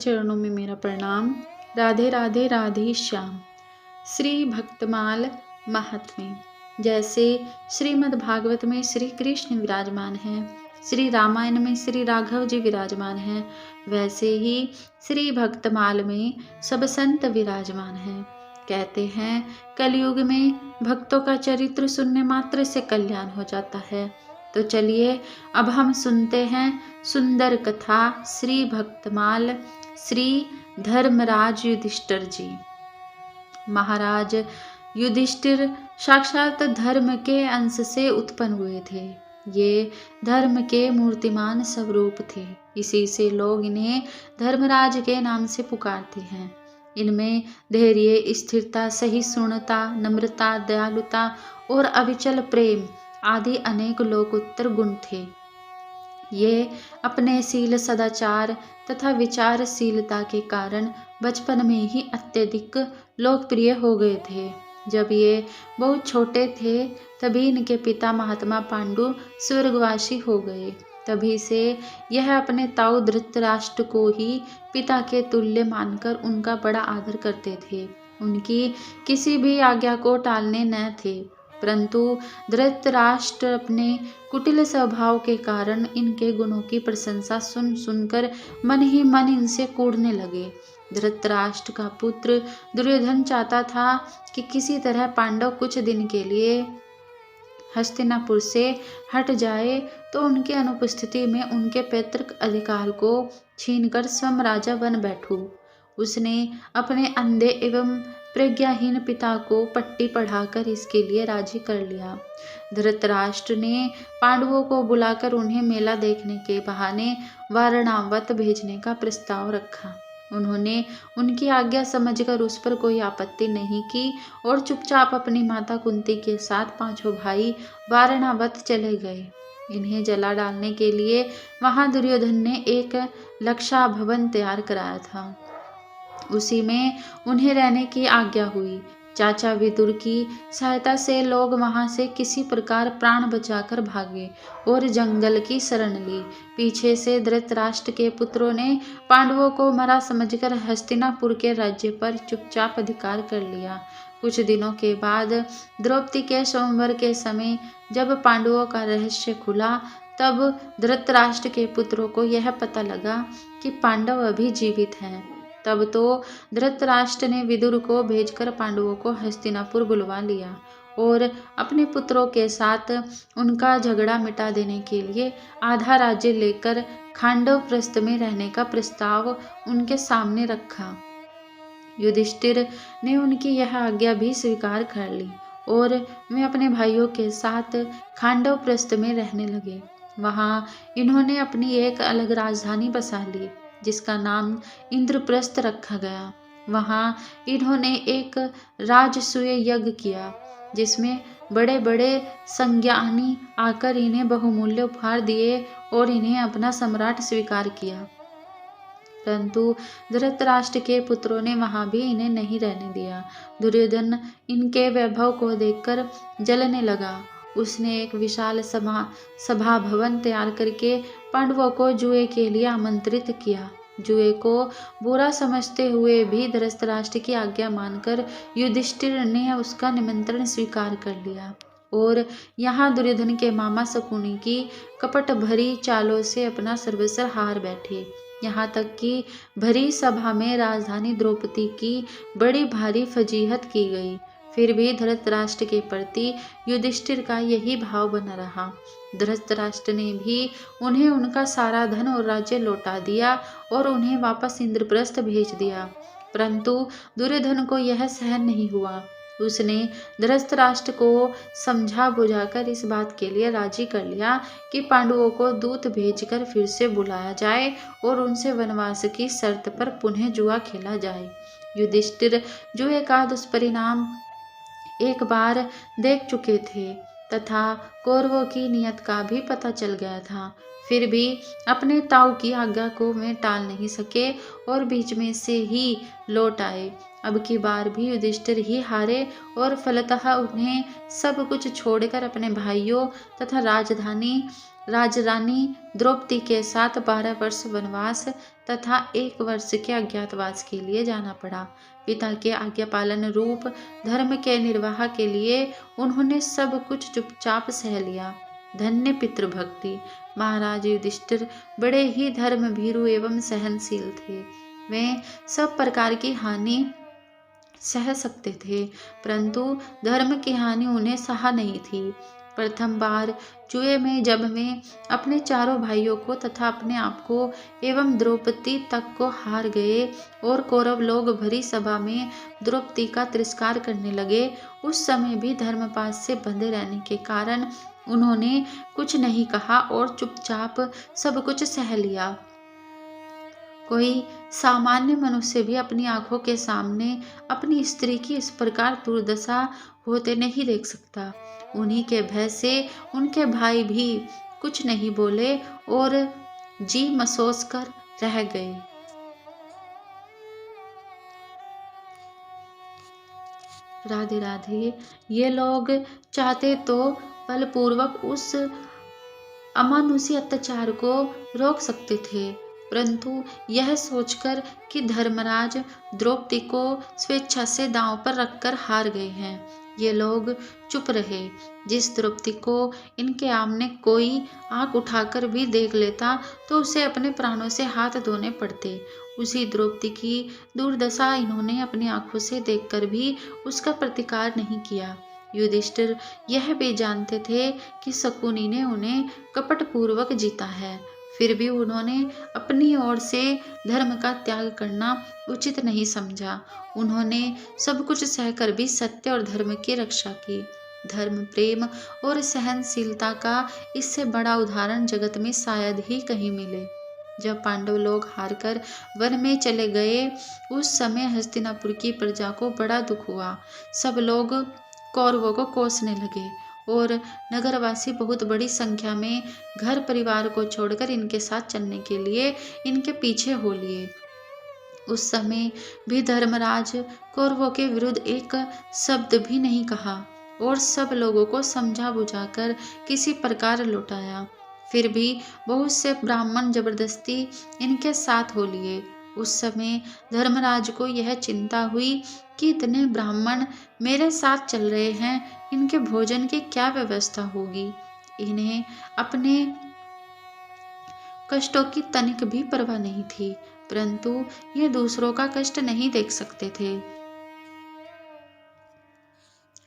चरणों में मेरा प्रणाम। राधे राधे राधे श्याम। श्री भक्तमाल महात्म्य। जैसे श्रीमद् भागवत में श्री कृष्ण विराजमान हैं, श्री रामायण में श्री राघव जी विराजमान हैं, वैसे ही श्री भक्तमाल में सब संत विराजमान हैं। कहते हैं कलयुग में भक्तों का चरित्र सुनने मात्र से कल्याण हो जाता है। तो चलिए अब हम सुनते हैं सुंदर कथा श्री भक्तमाल श्री धर्मराज युधिष्ठिर जी। महाराज युधिष्ठिर साक्षात धर्म के अंश से उत्पन्न हुए थे। ये धर्म के मूर्तिमान स्वरूप थे, इसी से लोग इन्हें धर्मराज के नाम से पुकारते हैं। इनमें धैर्य, स्थिरता, सहिष्णुता, नम्रता, दयालुता और अविचल प्रेम आदि अनेक लोकोत्तर गुण थे। ये अपने शील, सदाचार तथा विचारशीलता के कारण बचपन में ही अत्यधिक लोकप्रिय हो गए थे। जब ये बहुत छोटे थे तभी इनके पिता महात्मा पांडु स्वर्गवासी हो गए। तभी से यह अपने ताऊ धृतराष्ट्र को ही पिता के तुल्य मानकर उनका बड़ा आदर करते थे। उनकी किसी भी आज्ञा को टालने न थे, परंतु धृतराष्ट्र अपने कुटिल स्वभाव के कारण इनके गुणों की प्रशंसा सुन सुनकर मन ही मन इनसे कूड़ने लगे। धृतराष्ट्र का पुत्र दुर्योधन चाहता था कि किसी तरह पांडव कुछ दिन के लिए हस्तिनापुर से हट जाए तो उनकी अनुपस्थिति में उनके पैतृक अधिकार को छीनकर स्वयं राजा बन बैठूं। उसने अपने अंधे एवं प्रज्ञाहीन पिता को पट्टी पढ़ाकर इसके लिए राजी कर लिया। धृतराष्ट्र ने पांडवों को बुलाकर उन्हें मेला देखने के बहाने वारणावत भेजने का प्रस्ताव रखा। उन्होंने उनकी आज्ञा समझकर उस पर कोई आपत्ति नहीं की और चुपचाप अपनी माता कुंती के साथ पांचों भाई वारणावत चले गए। इन्हें जला डालने के लिए वहां दुर्योधन ने एक लक्षा भवन तैयार कराया था। उसी में उन्हें रहने की आज्ञा हुई। चाचा विदुर की सहायता से लोग वहां से किसी प्रकार प्राण बचाकर भागे और जंगल की शरण ली। पीछे से धृतराष्ट्र के पुत्रों ने पांडवों को मरा समझकर हस्तिनापुर के राज्य पर चुपचाप अधिकार कर लिया। कुछ दिनों के बाद द्रौपदी के स्वयंवर के समय जब पांडवों का रहस्य खुला, तब धृतराष्ट्र के पुत्रों को यह पता लगा कि पांडव अभी जीवित हैं। तब तो धृतराष्ट्र ने विदुर को भेजकर पांडवों को हस्तिनापुर बुलवा लिया और अपने पुत्रों के साथ उनका झगड़ा मिटा देने के लिए आधा राज्य लेकर खांडवप्रस्थ में रहने का प्रस्ताव उनके सामने रखा। युधिष्ठिर ने उनकी यह आज्ञा भी स्वीकार कर ली और वे अपने भाइयों के साथ खांडवप्रस्थ में रहने लगे। वहां इन्होंने अपनी एक अलग राजधानी बसा ली जिसका नाम इंद्रप्रस्थ रखा गया। वहां इन्होंने एक राजसूय यज्ञ किया जिसमें बड़े बड़े संज्ञानी आकर इन्हें बहुमूल्य उपहार दिए और इन्हें अपना सम्राट स्वीकार किया। परंतु धृतराष्ट्र के पुत्रों ने वहां भी इन्हें नहीं रहने दिया। दुर्योधन इनके वैभव को देखकर जलने लगा। उसने एक विशाल सभा भवन तैयार करके पांडवों को जुए के लिए आमंत्रित किया। जुए को बुरा समझते हुए भी धृतराष्ट्र की आज्ञा मानकर युधिष्ठिर ने उसका निमंत्रण स्वीकार कर लिया और यहाँ दुर्योधन के मामा शकुनी की कपट भरी चालों से अपना सर्वस्व हार बैठे। यहाँ तक कि भरी सभा में राजधानी द्रौपदी की बड़ी भारी फजीहत की गई। फिर भी धृतराष्ट्र के प्रति युधिष्ठिर का यही भाव बना रहा। धृतराष्ट्र ने भी उन्हें उनका सारा धन और राज्य लौटा दिया और उन्हें वापस इंद्रप्रस्थ भेज दिया। परंतु दुर्योधन को यह सहन नहीं हुआ। उसने धृतराष्ट्र को समझा बुझाकर इस बात के लिए राजी कर लिया कि पांडवों को दूत भेजकर फिर से बुलाया जाए और उनसे वनवास की शर्त पर पुनः जुआ खेला जाए। युधिष्ठिर जुए का दुष्परिणाम एक बार देख चुके थे तथा कौरवों की नियत का भी पता चल गया था। फिर भी अपने ताऊ की आज्ञा को वे टाल नहीं सके और बीच में से ही लौट आए। अब की बार भी युधिष्ठिर ही हारे और फलतः उन्हें सब कुछ छोड़कर अपने भाइयों तथा राजरानी द्रौपदी के साथ 12 वर्ष वनवास तथा 1 वर्ष के अज्ञातवास के लिए जाना पड़ा। पिता के आज्ञा पालन रूप धर्म के निर्वाह के लिए उन्होंने सब कुछ चुपचाप सह लिया। धन्य पितृभक्ति। महाराज युधिष्ठिर बड़े ही धर्म भीरु एवं सहनशील थे। वे सब प्रकार की हानि सह सकते थे, परंतु धर्म की हानि उन्हें सहा नहीं थी। प्रथम बार जुए में जब वे अपने चारों भाइयों को तथा अपने आप को एवं द्रौपदी तक को हार गए और कौरव लोग भरी सभा में द्रौपदी का तिरस्कार करने लगे, उस समय भी धर्मपाश से बंधे रहने के कारण उन्होंने कुछ नहीं कहा और चुपचाप सब कुछ सह लिया। कोई सामान्य मनुष्य भी अपनी आंखों के सामने अपनी स्त्री की इस प्रकार दुर्दशा होते नहीं देख सकता। उन्हीं के भय से उनके भाई भी कुछ नहीं बोले और जी मसोस कर रह गए। राधे राधे। ये लोग चाहते तो बलपूर्वक उस अमानुषी अत्याचार को रोक सकते थे, परंतु यह सोचकर कि धर्मराज द्रौपदी को स्वेच्छा से दांव पर रखकर हार गए हैं, ये लोग चुप रहे। जिस द्रौपदी को इनके आमने कोई आंख उठाकर भी देख लेता तो उसे अपने प्राणों से हाथ धोने पड़ते, उसी द्रौपदी की दुर्दशा इन्होंने अपनी आंखों से देखकर भी उसका प्रतिकार नहीं किया। युधिष्ठिर यह भी जानते थे कि शकुनी ने उन्हें कपटपूर्वक जीता है, फिर भी उन्होंने अपनी ओर से धर्म का त्याग करना उचित नहीं समझा। उन्होंने सब कुछ सहकर भी सत्य और धर्म की रक्षा की। धर्म, प्रेम और सहनशीलता का इससे बड़ा उदाहरण जगत में शायद ही कहीं मिले। जब पांडव लोग हारकर वन में चले गए, उस समय हस्तिनापुर की प्रजा को बड़ा दुख हुआ। सब लोग कौरवों को कोसने लगे और नगरवासी बहुत बड़ी संख्या में घर परिवार को छोड़कर इनके साथ चलने के लिए इनके पीछे हो लिए। उस समय भी धर्मराज कौरवों के विरुद्ध एक शब्द भी नहीं कहा और सब लोगों को समझा बुझाकर किसी प्रकार लौटाया। फिर भी बहुत से ब्राह्मण जबरदस्ती इनके साथ हो लिए। उस समय धर्मराज को यह चिंता हुई कि इतने ब्राह्मण मेरे साथ चल रहे हैं, इनके भोजन की क्या व्यवस्था होगी। इन्हें अपने कष्टों की तनिक भी परवाह नहीं थी, परंतु ये दूसरों का कष्ट नहीं देख सकते थे।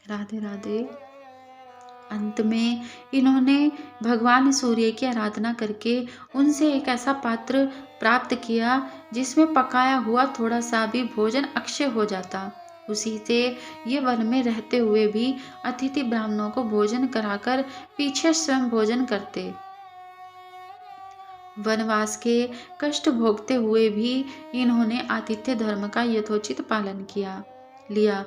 राधे राधे। अंत में इन्होंने भगवान सूर्य की आराधना करके उनसे एक ऐसा पात्र प्राप्त किया जिसमें पकाया हुआ थोड़ा सा भी भोजन अक्षय हो जाता। उसी से ये वन में रहते हुए भी अतिथि ब्राह्मणों को भोजन कराकर पीछे स्वयं भोजन करते। वनवास के कष्ट भोगते हुए भी इन्होंने आतिथ्य धर्म का यथोचित पालन लिया।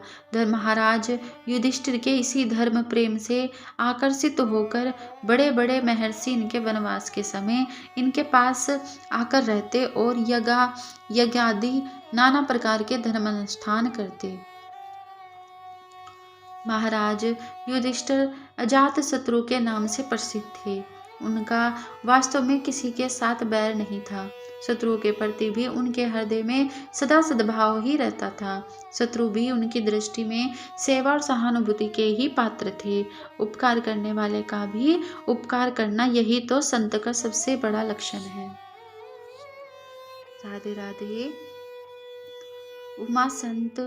महाराज युधिष्ठिर के इसी धर्म प्रेम से आकर्षित होकर बड़े बड़े महर्षि इनके वनवास के समय इनके पास आकर रहते और यज्ञादि नाना प्रकार के धर्म अनुष्ठान करते। महाराज युधिष्ठिर अजात शत्रु के नाम से प्रसिद्ध थे। उनका वास्तव में किसी के साथ बैर नहीं था। शत्रु के प्रति भी उनके हृदय में सदा सद्भाव ही रहता था। शत्रु भी उनकी दृष्टि में सेवा और सहानुभूति के ही पात्र थे। उपकार करने वाले का भी उपकार करना, यही तो संत का सबसे बड़ा लक्षण है। राधे राधे। उमा संत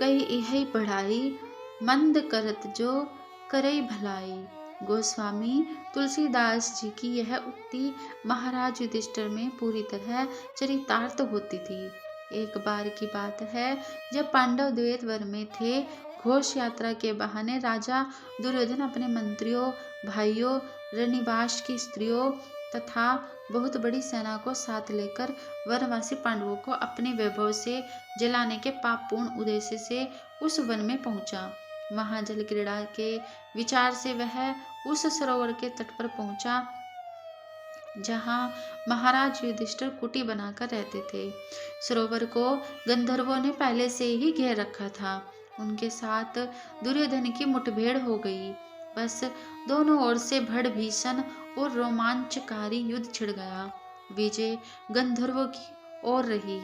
कई यही पढ़ाई, मंद करत जो करई भलाई। गोस्वामी तुलसीदास जी की यह उक्ति महाराज युधिष्ठिर में पूरी तरह चरितार्थ होती थी। एक बार की बात है, जब पांडव द्वैत वर में थे, घोष यात्रा के बहाने राजा दुर्योधन अपने मंत्रियों, भाइयों, रनिवास की स्त्रियों तथा बहुत बड़ी सेना को साथ लेकर वनवासी पांडवों को अपने वैभव से जलाने के पापपूर्ण उद्देश्य से उस वन में पहुंचा। वहां जल क्रीड़ा के विचार से वह उस सरोवर के तट पर पहुंचा जहां महाराज युधिष्ठिर कुटी बनाकर रहते थे। सरोवर को गंधर्वों ने पहले से ही घेर रखा था। उनके साथ दुर्योधन की मुठभेड़ हो गई। बस दोनों ओर से भड़ भीषण और रोमांचकारी युद्ध छिड़ गया। विजय गंधर्वों की और रही।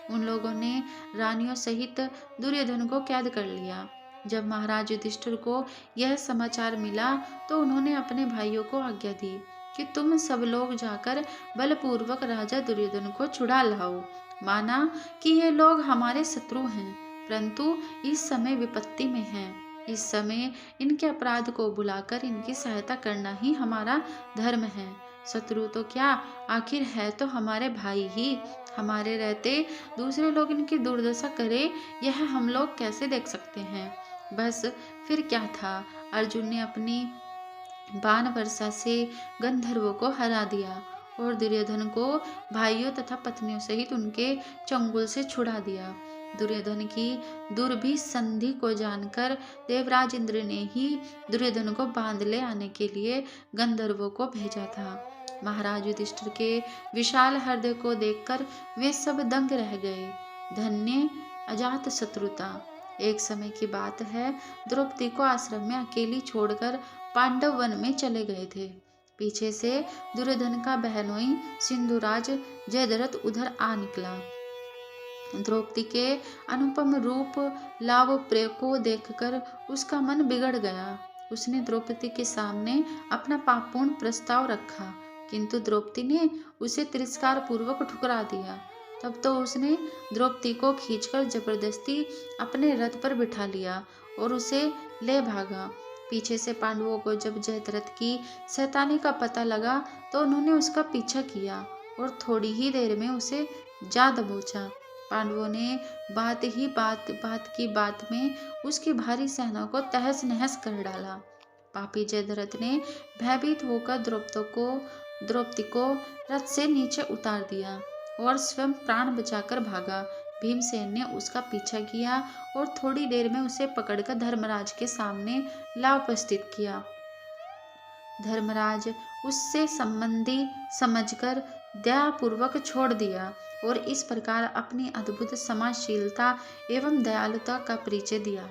उन लोगों ने रानियों सहित दुर्योधन को कैद कर लिया। जब महाराज युधिष्ठिर को यह समाचार मिला तो उन्होंने अपने भाइयों को आज्ञा दी कि तुम सब लोग जाकर बलपूर्वक राजा दुर्योधन को छुड़ा लाओ। माना कि ये लोग हमारे शत्रु हैं, परंतु इस समय विपत्ति में हैं। इस समय इनके अपराध को बुलाकर इनकी सहायता करना ही हमारा धर्म है। शत्रु तो क्या, आखिर है तो हमारे भाई ही। हमारे रहते दूसरे लोग इनकी दुर्दशा करे, यह हम लोग कैसे देख सकते हैं। बस फिर क्या था, अर्जुन ने अपनी बाण वर्षा से गंधर्वों को हरा दिया और दुर्योधन को भाइयों तथा पत्नियों सहित उनके चंगुल से छुड़ा दिया। दुर्योधन की दुर्भी संधि को जानकर देवराज इंद्र ने ही दुर्योधन को बांध ले आने के लिए गंधर्वों को भेजा था। महाराज युधिष्ठिर के विशाल हृदय को देखकर वे सब दंग रह गए। धन्य अजात शत्रुता। एक समय की बात है, द्रौपदी को आश्रम में अकेली छोड़कर पांडव वन में चले गए थे। पीछे से दुर्योधन का बहनोई सिंधुराज जयद्रथ उधर आ निकला। द्रौपदी के अनुपम रूप लावण्य को देखकर उसका मन बिगड़ गया। उसने द्रौपदी के सामने अपना पापपूर्ण प्रस्ताव रखा, किंतु द्रौपदी ने उसे तिरस्कार पूर्वक ठुकरा दिया। तब तो उसने द्रौपदी को खींचकर जबरदस्ती अपने रथ पर बिठा लिया और उसे ले भागा। पीछे से पांडवों को जब जयद्रथ की शैतानी का पता लगा तो उन्होंने उसका पीछा किया और थोड़ी ही देर में उसे जा दबोचा। पांडवों ने बात की बात में उसकी भारी सेना को तहस नहस कर डाला। पापी जयद्रथ ने भयभीत होकर द्रौपदी को रथ से नीचे उतार दिया और स्वयं प्राण बचाकर भागा। भीमसेन ने उसका पीछा किया और थोड़ी देर में उसे पकड़कर धर्मराज के सामने ला उपस्थित किया। धर्मराज उससे संबंधी समझकर दयापूर्वक छोड़ दिया और इस प्रकार अपनी अद्भुत समाजशीलता एवं दयालुता का परिचय दिया।